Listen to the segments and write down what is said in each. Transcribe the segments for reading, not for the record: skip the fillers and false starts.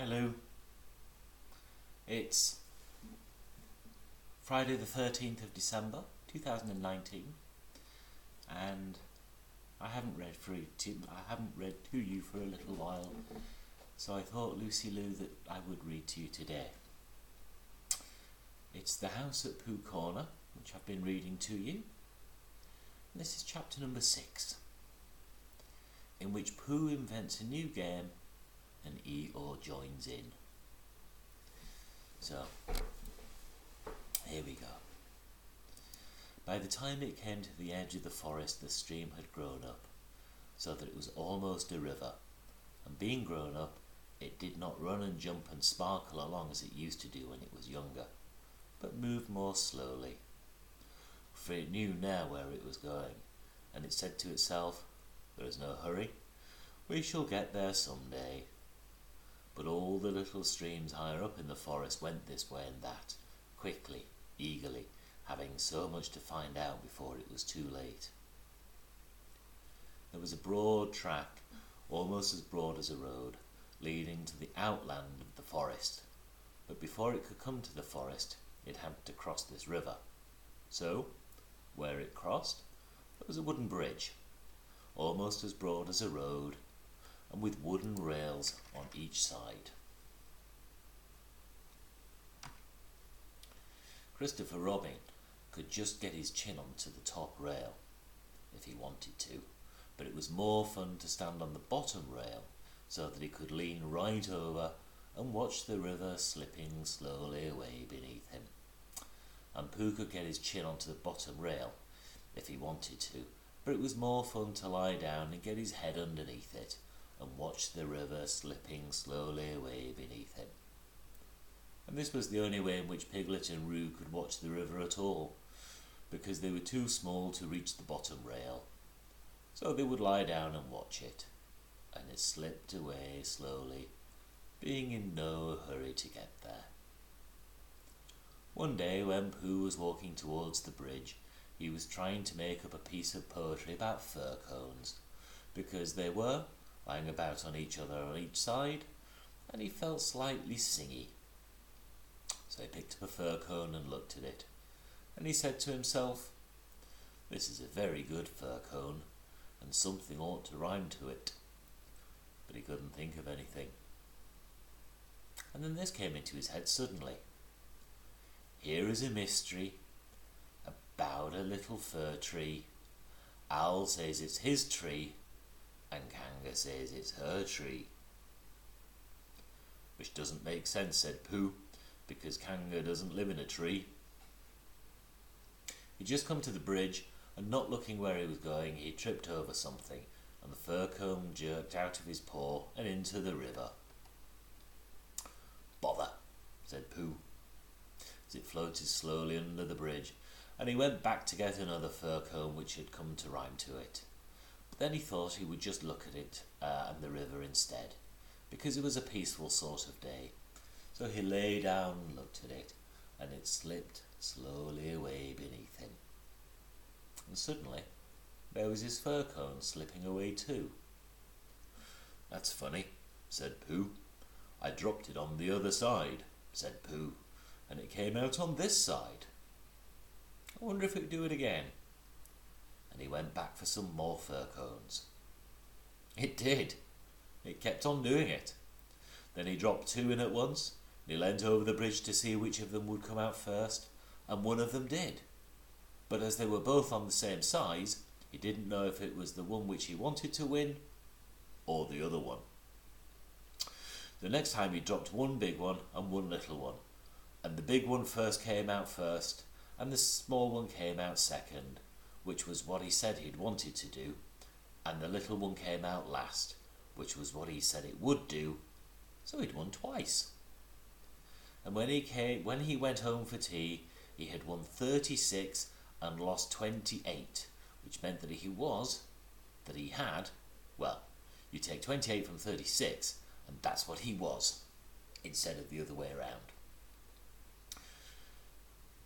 Hi Lou. It's Friday the 13th of December 2019 and I haven't read to you for a little while, so I thought, Lucy Lou, that I would read to you today. It's The House at Pooh Corner, which I've been reading to you. And this is chapter number 6, in which Pooh invents a new game and Eeyore joins in. So, here we go. By the time it came to the edge of the forest, the stream had grown up, so that it was almost a river, and being grown up, it did not run and jump and sparkle along as it used to do when it was younger, but moved more slowly, for it knew now where it was going, and it said to itself, "There is no hurry, we shall get there some day." But all the little streams higher up in the forest went this way and that, quickly, eagerly, having so much to find out before it was too late. There was a broad track, almost as broad as a road, leading to the outland of the forest, but before it could come to the forest, it had to cross this river. So, where it crossed, there was a wooden bridge, almost as broad as a road, and with wooden rails on each side. Christopher Robin could just get his chin onto the top rail, if he wanted to, but it was more fun to stand on the bottom rail so that he could lean right over and watch the river slipping slowly away beneath him. And Pooh could get his chin onto the bottom rail if he wanted to, but it was more fun to lie down and get his head underneath it and watch the river slipping slowly away beneath him. And this was the only way in which Piglet and Roo could watch the river at all, because they were too small to reach the bottom rail. So they would lie down and watch it, and it slipped away slowly, being in no hurry to get there. One day when Pooh was walking towards the bridge, he was trying to make up a piece of poetry about fir cones, because they were lying about on each other on each side, and he felt slightly singy. So he picked up a fir cone and looked at it, and he said to himself, "This is a very good fir cone, and something ought to rhyme to it." But he couldn't think of anything. And then this came into his head suddenly. "Here is a mystery about a little fir tree. Owl says it's his tree, and Kanga says it's her tree." "Which doesn't make sense," said Pooh, "because Kanga doesn't live in a tree." He'd just come to the bridge, and not looking where he was going, he tripped over something, and the fir cone jerked out of his paw and into the river. "Bother," said Pooh, as it floated slowly under the bridge, and he went back to get another fir cone which had come to rhyme to it. But then he thought he would just look at it and the river instead, because it was a peaceful sort of day. So he lay down and looked at it, and it slipped slowly away beneath him. And suddenly, there was his fir cone slipping away too. "That's funny," said Pooh. "I dropped it on the other side," said Pooh, "and it came out on this side. I wonder if it would do it again." And he went back for some more fir cones. It did. It kept on doing it. Then he dropped 2 in at once, and he leant over the bridge to see which of them would come out first, and one of them did. But as they were both on the same size, he didn't know if it was the one which he wanted to win, or the other one. The next time he dropped one big one and one little one, and the big one first came out first, and the small one came out second, which was what he said he'd wanted to do, and the little one came out last, which was what he said it would do, so he'd won twice. And when he went home for tea, he had won 36 and lost 28, which meant that he had, well, you take 28 from 36, and that's what he was, instead of the other way around.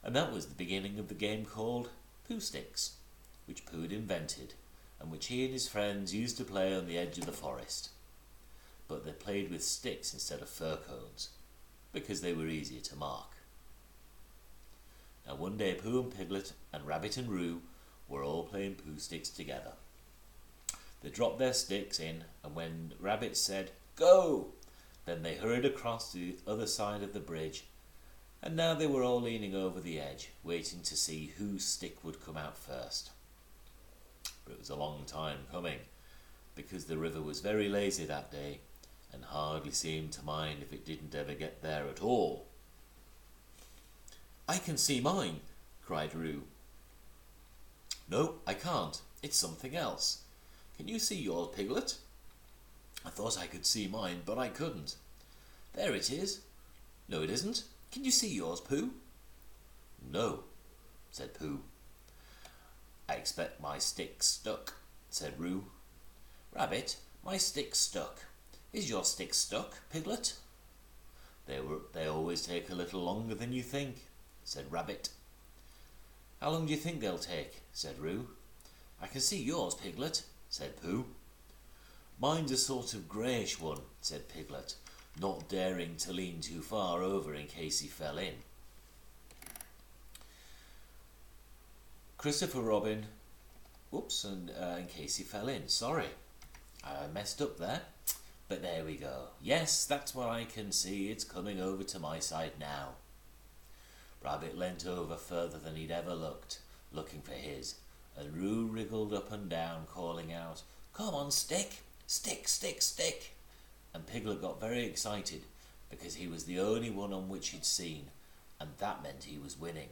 And that was the beginning of the game called Pooh Sticks, which Pooh had invented, and which he and his friends used to play on the edge of the forest. but they played with sticks instead of fir cones, because they were easier to mark. Now one day Pooh and Piglet and Rabbit and Roo were all playing poo sticks together. They dropped their sticks in, and when Rabbit said, "Go!" then they hurried across to the other side of the bridge, and now they were all leaning over the edge, waiting to see whose stick would come out first. But it was a long time coming, because the river was very lazy that day, and hardly seemed to mind if it didn't ever get there at all. "I can see mine," cried Roo. "No, I can't. It's something else. Can you see yours, Piglet?" "I thought I could see mine, but I couldn't." "There it is." "No, it isn't. Can you see yours, Pooh?" "No," said Pooh. "I expect my stick's stuck," said Roo. "Rabbit, my stick's stuck. Is your stick stuck, Piglet?" They always take a little longer than you think," said Rabbit. "How long do you think they'll take?" said Roo. "I can see yours, Piglet," said Pooh. "Mine's a sort of greyish one," said Piglet, not daring to lean too far over in case he fell in. Christopher Robin, in case he fell in, sorry, I messed up there, but there we go. Yes, that's what I can see, it's coming over to my side now. Rabbit leant over further than he'd ever looked, looking for his, and Roo wriggled up and down, calling out, "Come on, stick! Stick, stick, stick!" And Piglet got very excited, because he was the only one on which he'd seen, and that meant he was winning.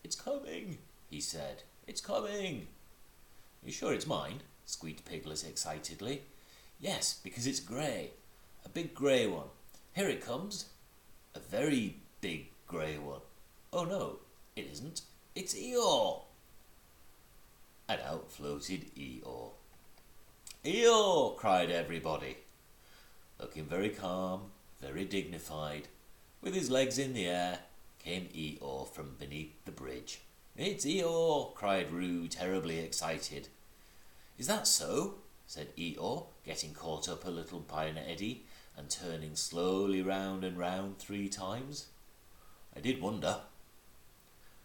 "It's coming," he said. "It's coming." "You sure it's mine?" squeaked Piglet excitedly. "Yes, because it's grey. A big grey one. Here it comes." "A very big grey one." "Oh no, it isn't. It's Eeyore." And out floated Eeyore. "Eeyore!" cried everybody. Looking very calm, very dignified, with his legs in the air, came Eeyore from beneath the bridge. "It's Eeyore!" cried Roo, terribly excited. "Is that so?" said Eeyore, getting caught up a little by an eddy and turning slowly round and round 3 times. "I did wonder."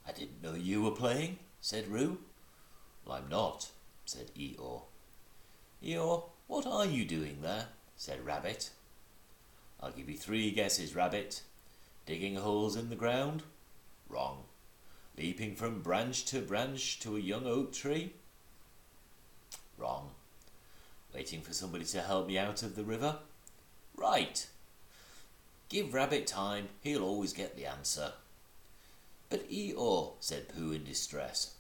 "I didn't know you were playing," said Roo. "Well, I'm not," said Eeyore. "Eeyore, what are you doing there?" said Rabbit. "I'll give you 3 guesses, Rabbit. Digging holes in the ground? Wrong. Leaping from branch to a young oak tree? Wrong. Waiting for somebody to help me out of the river? Right. Give Rabbit time, he'll always get the answer." "But Eeyore," said Pooh in distress,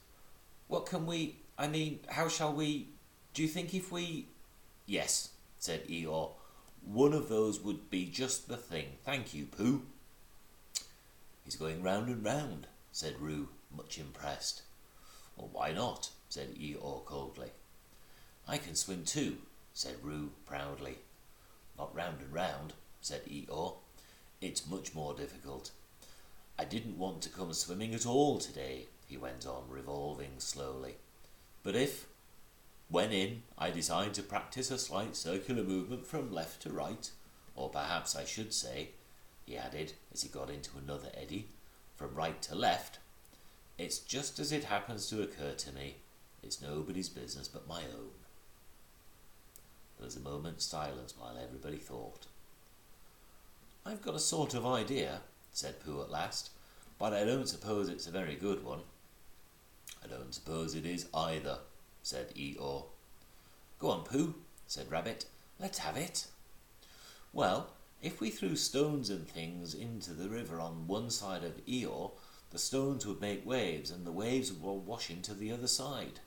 how shall we, do you think if we—" "Yes," said Eeyore, "one of those would be just the thing. Thank you, Pooh." "He's going round and round," said Roo, much impressed. "Well, why not?" said Eeyore coldly. "I can swim too," said Roo proudly. "Not round and round," said Eeyore. "It's much more difficult. I didn't want to come swimming at all today," he went on, revolving slowly. "But when in, I decide to practice a slight circular movement from left to right, or perhaps I should say," he added as he got into another eddy, "from right to left. It's just as it happens to occur to me. It's nobody's business but my own." There was a moment's silence while everybody thought. "I've got a sort of idea," said Pooh at last, "but I don't suppose it's a very good one." "I don't suppose it is either," said Eeyore. "Go on, Pooh," said Rabbit. "Let's have it." "Well, if we threw stones and things into the river on one side of Eeyore, the stones would make waves, and the waves would wash into the other side."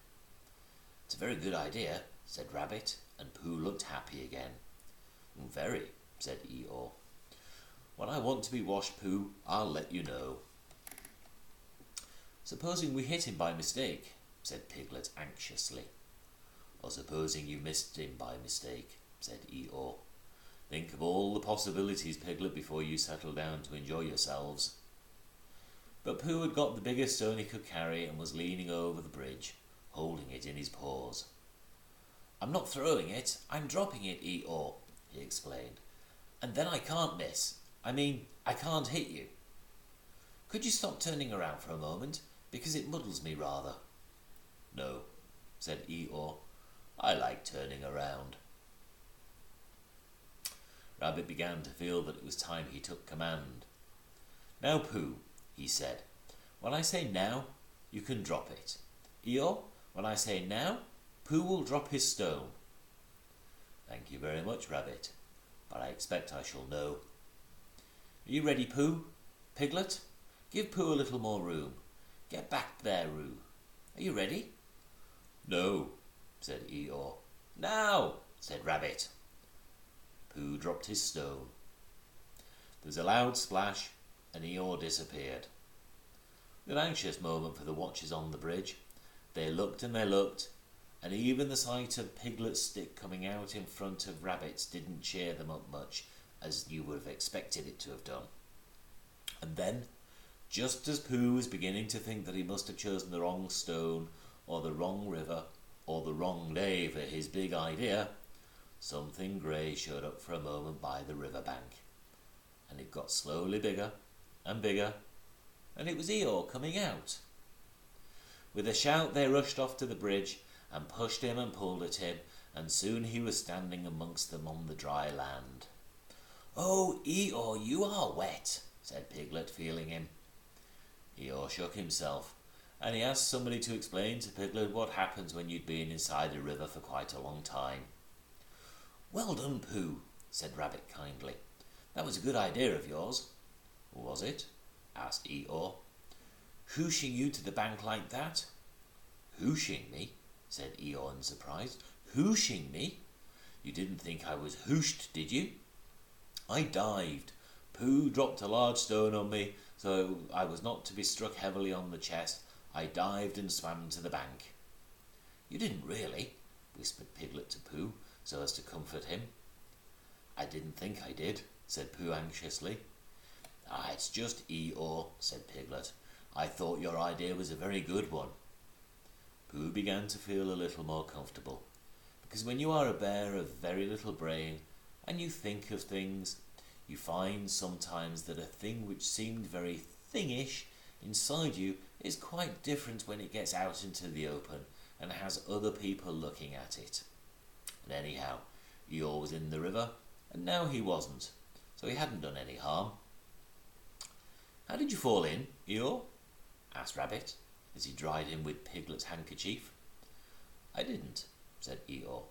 "It's a very good idea," said Rabbit, and Pooh looked happy again. "Very," said Eeyore. "When I want to be washed, Pooh, I'll let you know." "Supposing we hit him by mistake," said Piglet anxiously. "Or supposing you missed him by mistake," said Eeyore. "Think of all the possibilities, Piglet, before you settle down to enjoy yourselves." But Pooh had got the biggest stone he could carry and was leaning over the bridge, holding it in his paws. "I'm not throwing it, I'm dropping it, Eeyore," he explained. "And then I can't miss. I mean, I can't hit you. Could you stop turning around for a moment, because it muddles me rather?" "No," said Eeyore. "I like turning around." Rabbit began to feel that it was time he took command. "Now, Pooh," he said, "when I say now, you can drop it. Eeyore, when I say now, Pooh will drop his stone." "Thank you very much, Rabbit, but I expect I shall know. Are you ready, Pooh? Piglet, give Pooh a little more room. Get back there, Roo. Are you ready?" "No," said Eeyore. "Now," said Rabbit. Pooh dropped his stone. There was a loud splash, and Eeyore disappeared. An anxious moment for the watchers on the bridge. They looked and they looked, and even the sight of Piglet's stick coming out in front of Rabbit's didn't cheer them up much, as you would have expected it to have done. And then, just as Pooh was beginning to think that he must have chosen the wrong stone, or the wrong river, or the wrong day for his big idea, something grey showed up for a moment by the river bank, and it got slowly bigger and bigger, and it was Eeyore coming out. With a shout they rushed off to the bridge and pushed him and pulled at him, and soon he was standing amongst them on the dry land. "Oh, Eeyore, you are wet," said Piglet, feeling him. Eeyore shook himself, and he asked somebody to explain to Piglet what happens when you'd been inside a river for quite a long time. "Well done, Pooh," said Rabbit kindly. "That was a good idea of yours." "Was it?" asked Eeyore. "Hooshing you to the bank like that?" "Hooshing me?" said Eeyore in surprise. "Hooshing me? You didn't think I was hooshed, did you? I dived. Pooh dropped a large stone on me, so I was not to be struck heavily on the chest. I dived and swam to the bank." "You didn't really?" whispered Piglet to Pooh, so as to comfort him. "I didn't think I did," said Pooh anxiously. It's just Eeyore," said Piglet. "I thought your idea was a very good one." Pooh began to feel a little more comfortable, because when you are a bear of very little brain, and you think of things, you find sometimes that a thing which seemed very thingish inside you is quite different when it gets out into the open and has other people looking at it. And anyhow, Eeyore was in the river, and now he wasn't, so he hadn't done any harm. "How did you fall in, Eeyore?" asked Rabbit, as he dried him with Piglet's handkerchief. "I didn't," said Eeyore.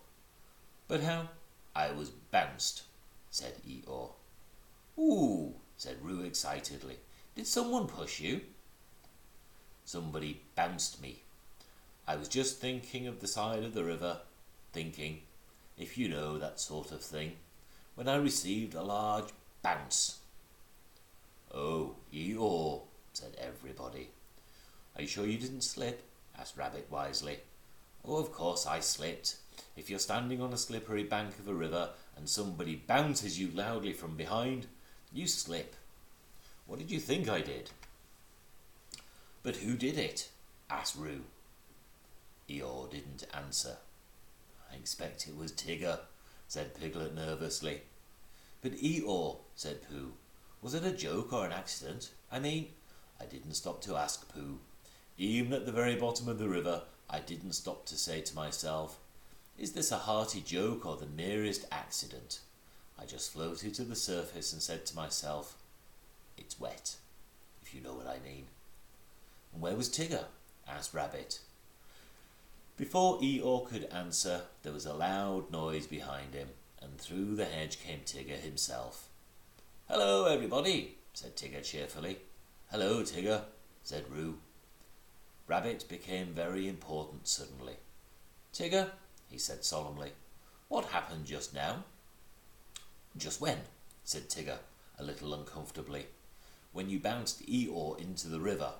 "But how?" "I was bounced," said Eeyore. "Ooh," said Roo excitedly. "Did someone push you?" "Somebody bounced me. I was just thinking of the side of the river, thinking, if you know that sort of thing, when I received a large bounce." "Oh, Eeyore," said everybody. "Are you sure you didn't slip?" asked Rabbit wisely. "Oh, of course I slipped. If you're standing on a slippery bank of a river and somebody bounces you loudly from behind, you slip. What did you think I did?" "But who did it?" asked Roo. Eeyore didn't answer. "I expect it was Tigger," said Piglet nervously. "But Eeyore," said Pooh, "was it a joke or an accident? I mean—" "I didn't stop to ask, Pooh. Even at the very bottom of the river, I didn't stop to say to myself, is this a hearty joke or the merest accident? I just floated to the surface and said to myself, it's wet, if you know what I mean." "And where was Tigger?" asked Rabbit. Before Eeyore could answer, there was a loud noise behind him, and through the hedge came Tigger himself. "Hello, everybody," said Tigger cheerfully. "Hello, Tigger," said Roo. Rabbit became very important suddenly. "Tigger," he said solemnly, "what happened just now?" "Just when?" said Tigger, a little uncomfortably. "When you bounced Eeyore into the river."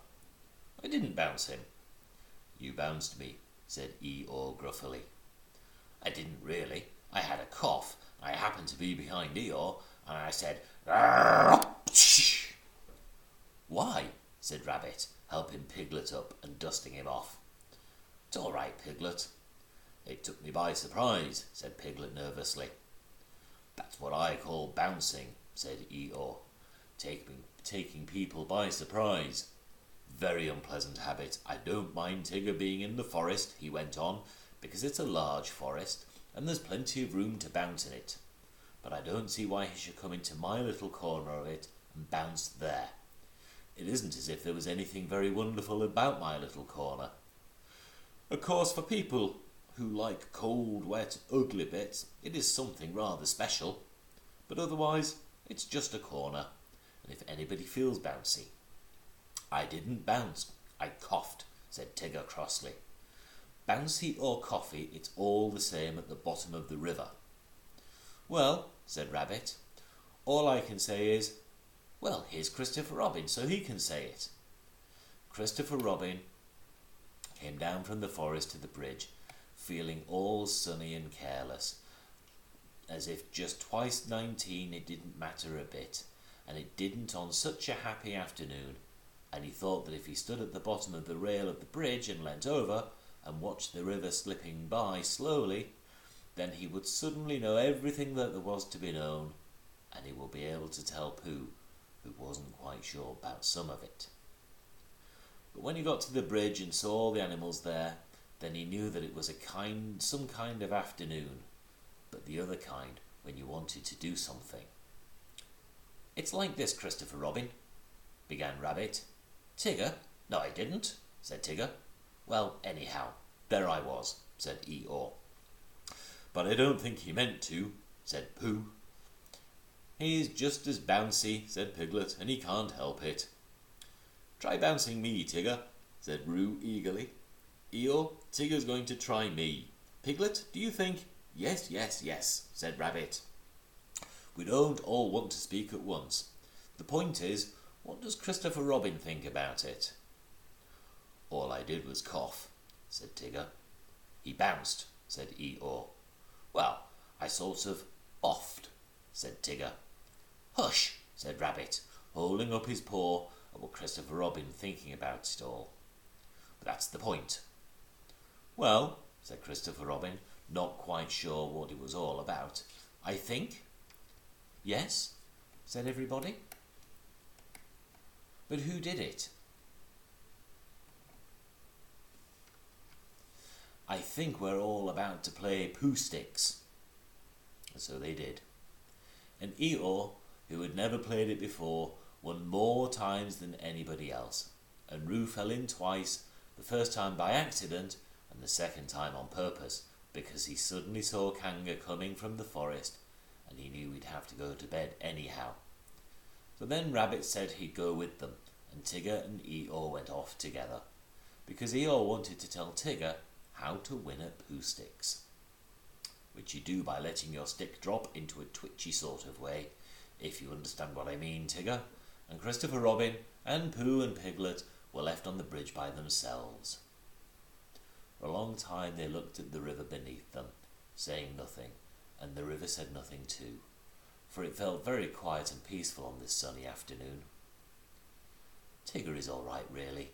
"I didn't bounce him." "You bounced me," said Eeyore gruffily. "I didn't really. I had a cough. I happened to be behind Eeyore, and I said, 'Arrgh!'" "Why?" said Rabbit, helping Piglet up and dusting him off. "It's all right, Piglet." "It took me by surprise," said Piglet nervously. That's what I call bouncing, said Eeyore, taking people by surprise. Very unpleasant habit. I don't mind Tigger being in the forest, he went on, because it's a large forest, and there's plenty of room to bounce in it. But I don't see why he should come into my little corner of it and bounce there. It isn't as if there was anything very wonderful about my little corner. Of course, for people who like cold, wet, ugly bits, it is something rather special. But otherwise, it's just a corner, and if anybody feels bouncy. I didn't bounce, I coughed, said Tigger crossly. Bouncy or coffee, it's all the same at the bottom of the river. Well, said Rabbit, all I can say is, well, here's Christopher Robin, so he can say it. Christopher Robin came down from the forest to the bridge, feeling all sunny and careless, as if just twice 19 it didn't matter a bit, and it didn't on such a happy afternoon, and he thought that if he stood at the bottom of the rail of the bridge and leant over and watched the river slipping by slowly, then he would suddenly know everything that there was to be known, and he will be able to tell Pooh, who wasn't quite sure about some of it. But when he got to the bridge and saw all the animals there, then he knew that it was some kind of afternoon, but the other kind when you wanted to do something. It's like this, Christopher Robin, began Rabbit. Tigger? No, I didn't, said Tigger. Well, anyhow, there I was, said Eeyore. But I don't think he meant to, said Pooh. He's just as bouncy, said Piglet, and he can't help it. Try bouncing me, Tigger, said Roo eagerly. Eeyore, Tigger's going to try me. Piglet, do you think? Yes, yes, yes, said Rabbit. We don't all want to speak at once. The point is, what does Christopher Robin think about it? All I did was cough, said Tigger. He bounced, said Eeyore. Well, I sort of offed, said Tigger. Hush, said Rabbit, holding up his paw at what Christopher Robin thinking about it all. But that's the point. Well, said Christopher Robin, not quite sure what it was all about. I think. Yes, said everybody. But who did it? I think we're all about to play Pooh Sticks. And so they did. And Eeyore, who had never played it before, won more times than anybody else. And Roo fell in twice, the first time by accident and the second time on purpose, because he suddenly saw Kanga coming from the forest and he knew he'd have to go to bed anyhow. So then Rabbit said he'd go with them, and Tigger and Eeyore went off together, because Eeyore wanted to tell Tigger how to win at Pooh Sticks, which you do by letting your stick drop into a twitchy sort of way, if you understand what I mean, Tigger. And Christopher Robin and Pooh and Piglet were left on the bridge by themselves. For a long time they looked at the river beneath them, saying nothing, and the river said nothing too, for it felt very quiet and peaceful on this sunny afternoon. Tigger is all right, really,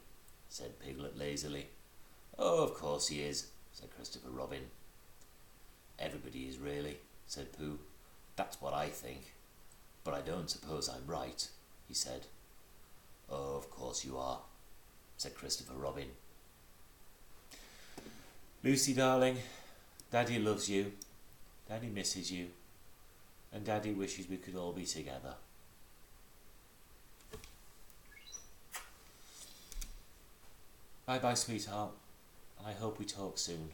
said Piglet lazily. Oh, of course he is, said Christopher Robin. Everybody is, really, said Pooh. That's what I think. But I don't suppose I'm right, he said. Oh, of course you are, said Christopher Robin. Lucy, darling, Daddy loves you, Daddy misses you, and Daddy wishes we could all be together. Bye-bye, sweetheart, and I hope we talk soon.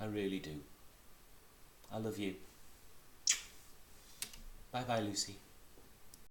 I really do. I love you. Bye-bye, Lucy.